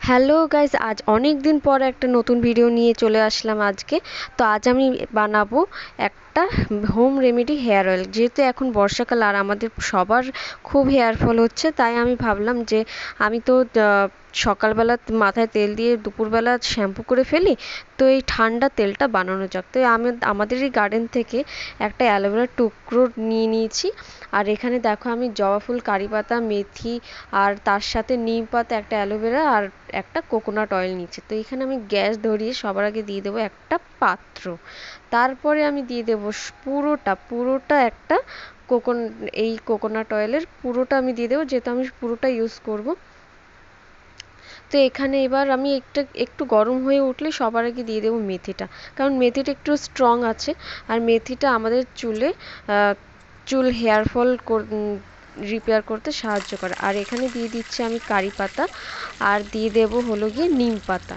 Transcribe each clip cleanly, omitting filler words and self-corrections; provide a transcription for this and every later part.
Hello guys, আজ অনেক দিন পর একটা নতুন ভিডিও নিয়ে চলে আসলাম আজকে। তো আজ আমি বানাবো একটা হোম রেমেডি হেয়ার অয়েল। যেহেতু এখন বর্ষাকাল আর আমাদের সবার খুব হেয়ার ফল হচ্ছে, তাই আমি ভাবলাম যে আমি তো সকালবেলা মাথায় তেল দিয়ে দুপুরবেলা শ্যাম্পু করে ফেলি, তো এই ঠান্ডা তেলটা বানানো যাক। তো আমি আমাদের এই গার্ডেন থেকে একটা অ্যালোভেরার টুকরো নিয়ে নিয়েছি। আর এখানে দেখো আমি জবা ফুল, কারি পাতা, মেথি আর তার সাথে নিম পাতা, একটা অ্যালোভেরা আর একটা কোকোনাট অয়েল নিচ্ছি। তো এখানে আমি গ্যাস ধরিয়ে সবার আগে দিয়ে দেবো একটা পাত্র। তারপরে আমি দিয়ে দেবো পুরোটা একটা কোকোন এই কোকোনাট অয়েলের পুরোটা আমি দিয়ে দেবো, যেহেতু আমি পুরোটা ইউজ করব। তো এখানে এবার আমি একটু গরম হয়ে উঠলে সবার আগে দিয়ে দেবো মেথিটা, কারণ মেথিটা একটু স্ট্রং আছে। আর মেথিটা আমাদের চুল হেয়ার ফল রিপেয়ার করতে সাহায্য করে। আর এখানে দিয়ে দিচ্ছি আমি কারি পাতা, আর দিয়ে দেব হলো গিয়ে নিম পাতা।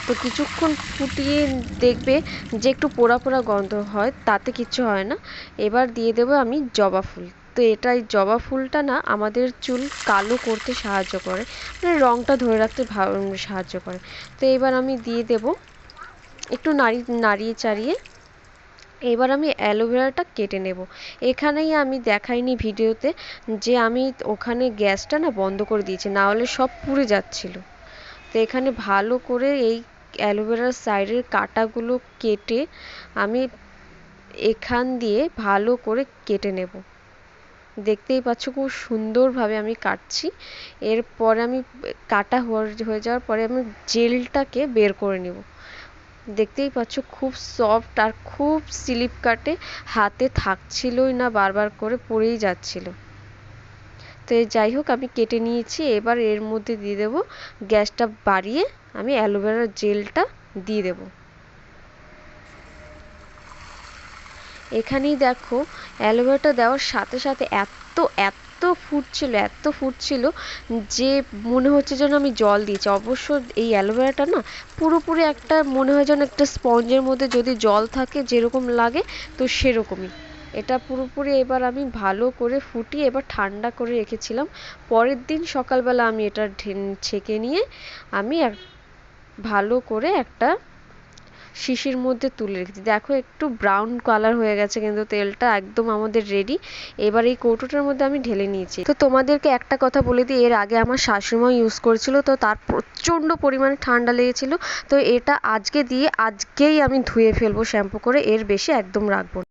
তো কিছুক্ষণ ফুটিয়ে দেখবে যে একটু পোড়া পোড়া গন্ধ হয়, তাতে কিচ্ছু হয় না। এবার দিয়ে দেবো আমি জবা ফুল। তো এটাই জবা ফুলটা না আমাদের চুল কালো করতে সাহায্য করে, মানে রঙটা ধরে রাখতে সাহায্য করে। তো এবার আমি দিয়ে দেব একটু নাড়িয়ে চাড়িয়ে। এবার আমি অ্যালোভেরাটা কেটে নেব। এখানেই আমি দেখাইনি ভিডিওতে যে আমি ওখানে গ্যাসটা না বন্ধ করে দিয়েছি, না হলে সব পুড়ে যাচ্ছিল। তো এখানে ভালো করে এই অ্যালোভেরার সাইডের কাঁটাগুলো কেটে আমি এখান দিয়ে ভালো করে কেটে নেব। দেখতেই পাচ্ছ খুব সুন্দরভাবে আমি কাটছি। এরপর আমি কাটা হয়ে যাওয়ার পরে আমি জেলটাকে বের করে নেব। দেখতেই পাচ্ছ খুব সফট আর খুব স্লিপ কাটে, হাতে থাকছিলই না, বারবার করে পড়েই যাচ্ছিল। তো যাই হোক, আমি কেটে নিয়েছি। এবার এর মধ্যে দিয়ে দেব, গ্যাসটা বাড়িয়ে আমি অ্যালোভেরার জেলটা দিয়ে দেব। এখানেই দেখো অ্যালোভেরাটা দেওয়ার সাথে সাথে এত ফুটছিল যে মনে হচ্ছে যেন আমি জল দিয়েছি। অবশ্য এই অ্যালোভেরাটা না পুরোপুরি একটা মনে হয় যেন একটা স্পঞ্জের মধ্যে যদি জল থাকে যেরকম লাগে, তো সেরকমই এটা পুরোপুরি। এবার আমি ভালো করে ফুটিয়ে এবার ঠান্ডা করে রেখেছিলাম। পরের দিন সকালবেলা আমি এটা ছেঁকে নিয়ে আমি ভালো করে একটা শিশির মধ্যে তুলে রেখেছি। দেখো একটু ব্রাউন কালার হয়ে গেছে, কিন্তু তেলটা একদম আমাদের রেডি। এবার এই কৌটোটার মধ্যে আমি ঢেলে নিয়েছি। তো তোমাদেরকে একটা কথা বলে দিই, এর আগে আমার শাশুড়িমা ইউজ করেছিল, তো তার প্রচণ্ড পরিমাণে ঠান্ডা লেগেছিল। তো এটা আজকেই আমি ধুয়ে ফেলবো শ্যাম্পু করে, এর বেশি একদম রাখবো না।